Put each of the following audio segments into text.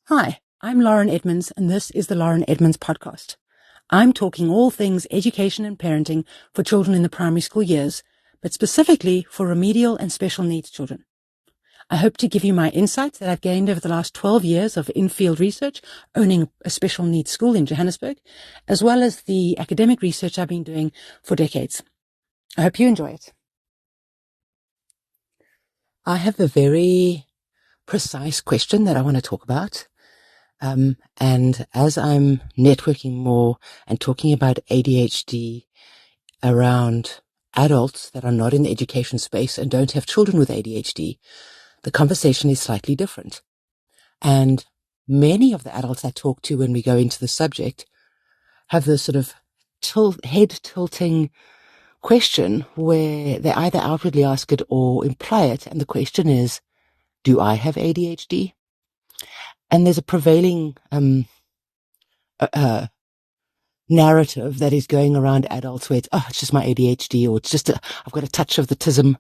Hi, I'm Lauren Edmonds, and this is the Lauren Edmonds Podcast. I'm talking all things education and parenting for children in the primary school years, but specifically for remedial and special needs children. I hope to give you my insights that I've gained over the last 12 years of in-field research, owning a special needs school in Johannesburg, as well as the academic research I've been doing for decades. I hope you enjoy it. I have a very precise question that I want to talk about. And as I'm networking more and talking about ADHD around adults that are not in the education space and don't have children with ADHD, the conversation is slightly different. And many of the adults I talk to when we go into the subject have this sort of head tilting question where they either outwardly ask it or imply it. And the question is, do I have ADHD? And there's a prevailing narrative that is going around adults where it's just my ADHD, or it's just I've got a touch of the tism.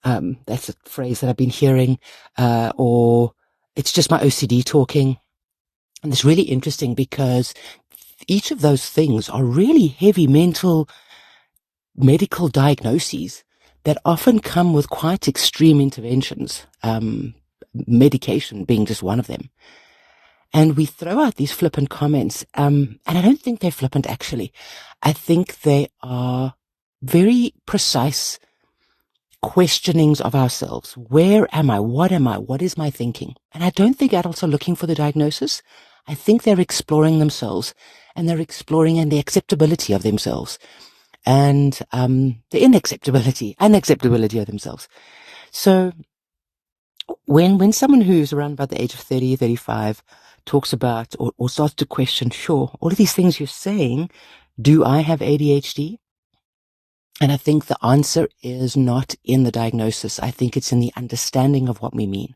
That's a phrase that I've been hearing, or it's just my OCD talking. And it's really interesting because each of those things are really heavy medical diagnoses that often come with quite extreme interventions, medication being just one of them. And we throw out these flippant comments, and I don't think they're flippant, actually. I think they are very precise questionings of ourselves. Where am I? What am I? What is my thinking? And I don't think adults are looking for the diagnosis. I think they're exploring themselves, and they're exploring the acceptability of themselves, and the unacceptability of themselves. So when someone who's around about the age of 30, 35, talks about or starts to question, sure, all of these things you're saying, do I have ADHD? And I think the answer is not in the diagnosis. I think it's in the understanding of what we mean.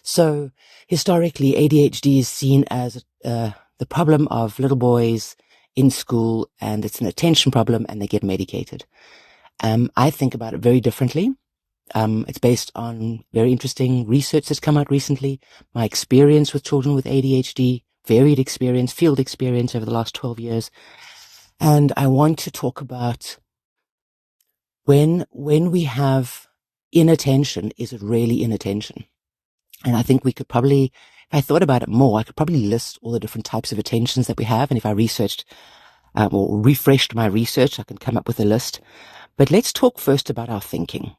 So historically, ADHD is seen as the problem of little boys in school, and it's an attention problem, and they get medicated. I think about it very differently. It's based on very interesting research that's come out recently. My experience with children with ADHD, varied experience, field experience over the last 12 years. And I want to talk about when we have inattention, is it really inattention? And I think we could probably, if I thought about it more, I could probably list all the different types of attentions that we have. And if I researched or refreshed my research, I can come up with a list. But let's talk first about our thinking.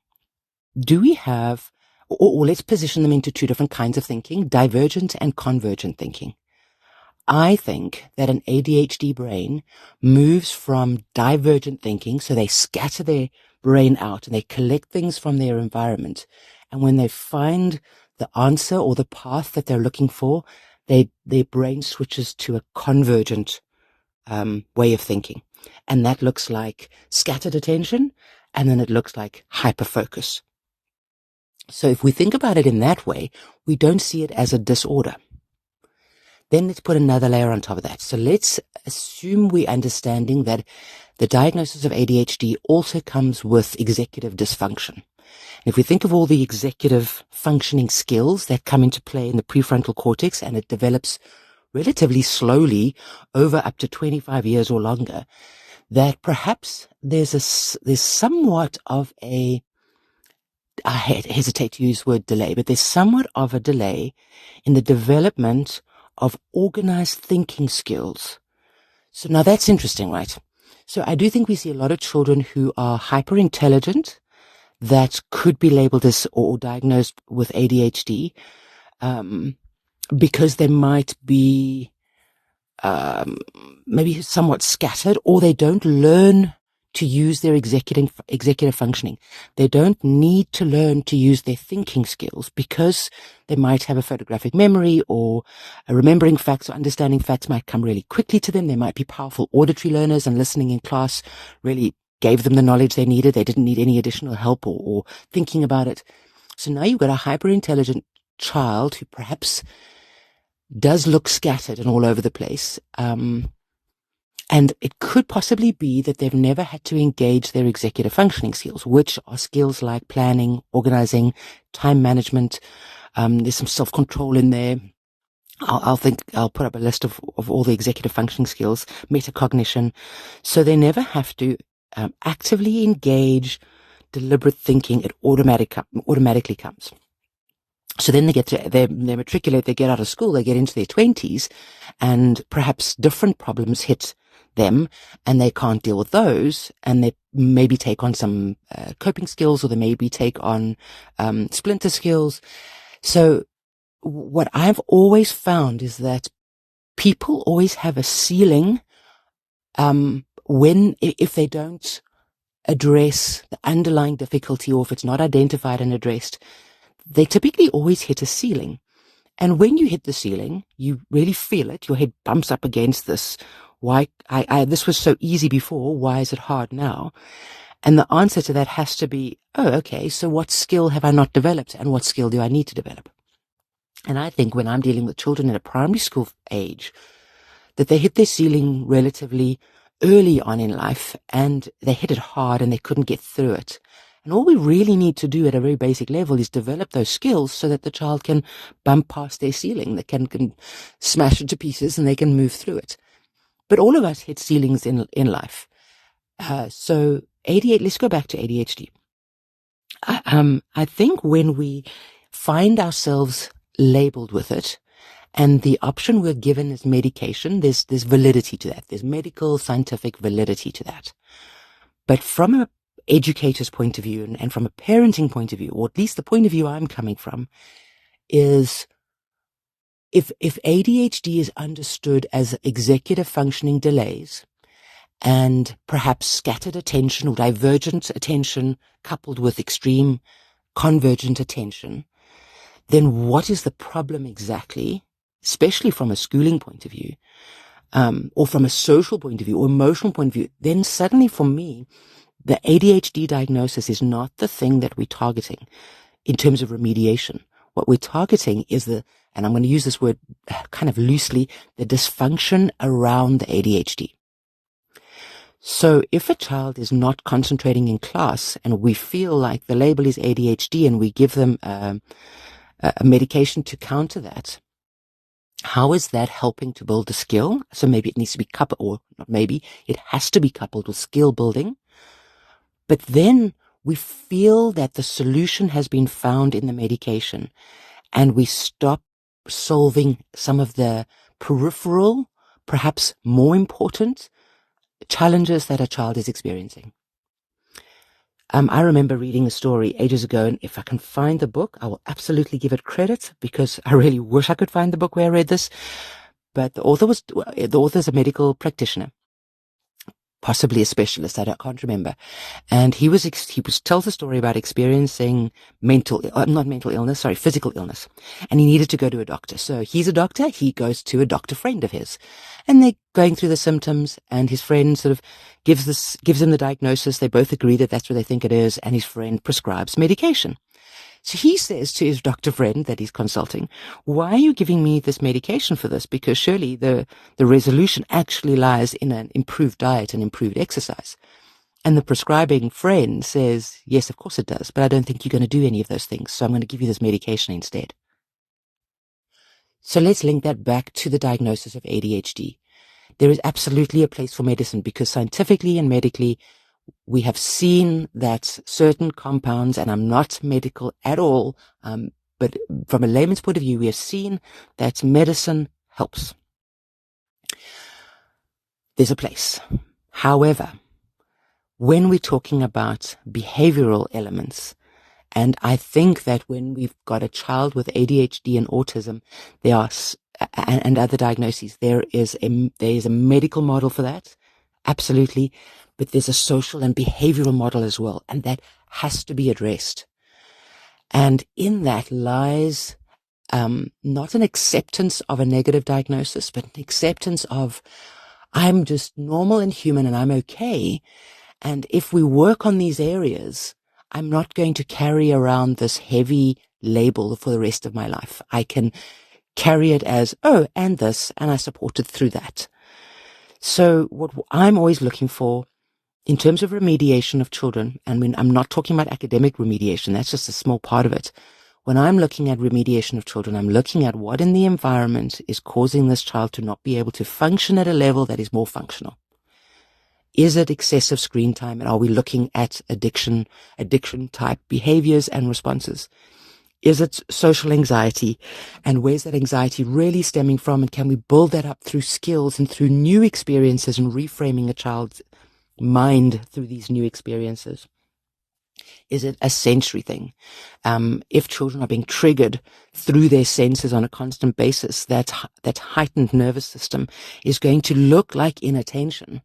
Do we have, or let's position them into two different kinds of thinking, divergent and convergent thinking. I think that an ADHD brain moves from divergent thinking, so they scatter their brain out and they collect things from their environment. And when they find the answer or the path that they're looking for, their brain switches to a convergent way of thinking. And that looks like scattered attention, and then it looks like hyperfocus. So if we think about it in that way, we don't see it as a disorder. Then let's put another layer on top of that. So let's assume we're understanding that the diagnosis of ADHD also comes with executive dysfunction. If we think of all the executive functioning skills that come into play in the prefrontal cortex, and it develops relatively slowly over up to 25 years or longer, that perhaps there's somewhat of a, I hesitate to use the word delay, but there's somewhat of a delay in the development of organized thinking skills. So now that's interesting, right? So I do think we see a lot of children who are hyper intelligent that could be labeled as or diagnosed with ADHD, because they might be maybe somewhat scattered, or they don't learn to use their executive functioning. They don't need to learn to use their thinking skills because they might have a photographic memory, or remembering facts or understanding facts might come really quickly to them. They might be powerful auditory learners, and listening in class really gave them the knowledge they needed. They didn't need any additional help or thinking about it. So now you've got a hyper intelligent child who perhaps does look scattered and all over the place. And it could possibly be that they've never had to engage their executive functioning skills, which are skills like planning, organizing, time management. There's some self-control in there. I'll put up a list of all the executive functioning skills, metacognition, so they never have to actively engage deliberate thinking. It automatically comes. So then they matriculate, they get out of school, they get into their 20s, and perhaps different problems hit them, and they can't deal with those, and they maybe take on some coping skills, or they maybe take on splinter skills. So what I've always found is that people always have a ceiling if they don't address the underlying difficulty, or if it's not identified and addressed, they typically always hit a ceiling. And when you hit the ceiling, you really feel it. Your head bumps up against this. Why? This was so easy before. Why is it hard now? And the answer to that has to be, oh, okay, so what skill have I not developed, and what skill do I need to develop? And I think when I'm dealing with children at a primary school age, that they hit their ceiling relatively early on in life, and they hit it hard and they couldn't get through it. And all we really need to do at a very basic level is develop those skills so that the child can bump past their ceiling, they can smash it to pieces, and they can move through it. But all of us hit ceilings in life. So ADHD, let's go back to ADHD. I think when we find ourselves labeled with it, and the option we're given is medication, there's validity to that. There's medical, scientific validity to that. But from an educator's point of view, and from a parenting point of view, or at least the point of view I'm coming from, is if ADHD is understood as executive functioning delays, and perhaps scattered attention or divergent attention coupled with extreme convergent attention, then what is the problem exactly, especially from a schooling point of view, or from a social point of view, or emotional point of view? Then suddenly for me, the ADHD diagnosis is not the thing that we're targeting in terms of remediation. What we're targeting is and I'm going to use this word kind of loosely, the dysfunction around the ADHD. So if a child is not concentrating in class, and we feel like the label is ADHD, and we give them a medication to counter that, how is that helping to build a skill? So maybe it needs to be coupled, or not maybe, it has to be coupled with skill building. But then we feel that the solution has been found in the medication, and we stop solving some of the peripheral, perhaps more important challenges that a child is experiencing. I remember reading a story ages ago, and if I can find the book, I will absolutely give it credit, because I really wish I could find the book where I read this. But the author's a medical practitioner, possibly a specialist, I can't remember. And he tells a story about experiencing physical illness. And he needed to go to a doctor. So he's a doctor, he goes to a doctor friend of his. And they're going through the symptoms, and his friend sort of gives him the diagnosis. They both agree that that's what they think it is, and his friend prescribes medication. So he says to his doctor friend that he's consulting, why are you giving me this medication for this? Because surely the resolution actually lies in an improved diet and improved exercise. And the prescribing friend says, yes, of course it does, but I don't think you're going to do any of those things, so I'm going to give you this medication instead. So let's link that back to the diagnosis of ADHD. There is absolutely a place for medicine, because scientifically and medically, we have seen that certain compounds, and I'm not medical at all, but from a layman's point of view, we have seen that medicine helps. There's a place. However, when we're talking about behavioral elements, and I think that when we've got a child with ADHD and autism, and other diagnoses, there is a medical model for that, absolutely, but there's a social and behavioral model as well, and that has to be addressed. And in that lies not an acceptance of a negative diagnosis, but an acceptance of, I'm just normal and human, and I'm okay. And if we work on these areas, I'm not going to carry around this heavy label for the rest of my life. I can carry it as, oh, and this, and I support it through that. So what I'm always looking for in terms of remediation of children, and when I'm not talking about academic remediation, that's just a small part of it. when I'm looking at remediation of children, I'm looking at what in the environment is causing this child to not be able to function at a level that is more functional. Is it excessive screen time? And are we looking at addiction type behaviors and responses? Is it social anxiety? And where's that anxiety really stemming from? And can we build that up through skills and through new experiences and reframing a child's mind through these new experiences? Is it a sensory thing? If children are being triggered through their senses on a constant basis, that heightened nervous system is going to look like inattention.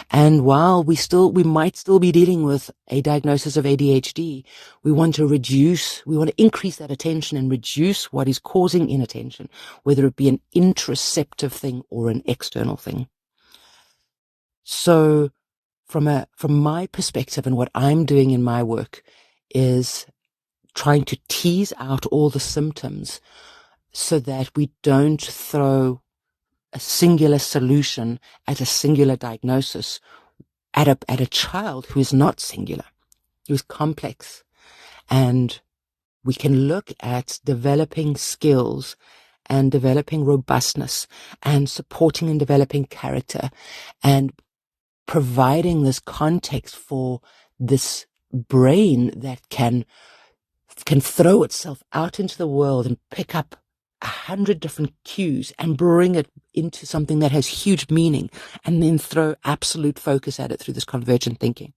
And while we might still be dealing with a diagnosis of ADHD, we want to increase that attention and reduce what is causing inattention, whether it be an interoceptive thing or an external thing. So from my perspective, and what I'm doing in my work is trying to tease out all the symptoms so that we don't throw a singular solution at a singular diagnosis at a child who is not singular, who is complex. And we can look at developing skills and developing robustness and supporting and developing character and providing this context for this brain that can throw itself out into the world and pick up 100 different cues and bring it into something that has huge meaning, and then throw absolute focus at it through this convergent thinking.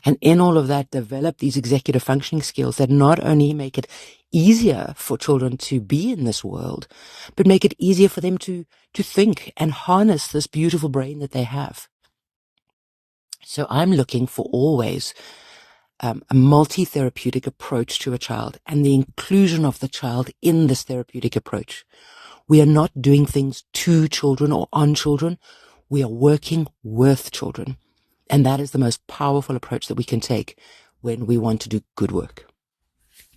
And in all of that, develop these executive functioning skills that not only make it easier for children to be in this world, but make it easier for them to think and harness this beautiful brain that they have. So I'm looking for always a multi-therapeutic approach to a child and the inclusion of the child in this therapeutic approach. We are not doing things to children or on children. We are working with children. And that is the most powerful approach that we can take when we want to do good work.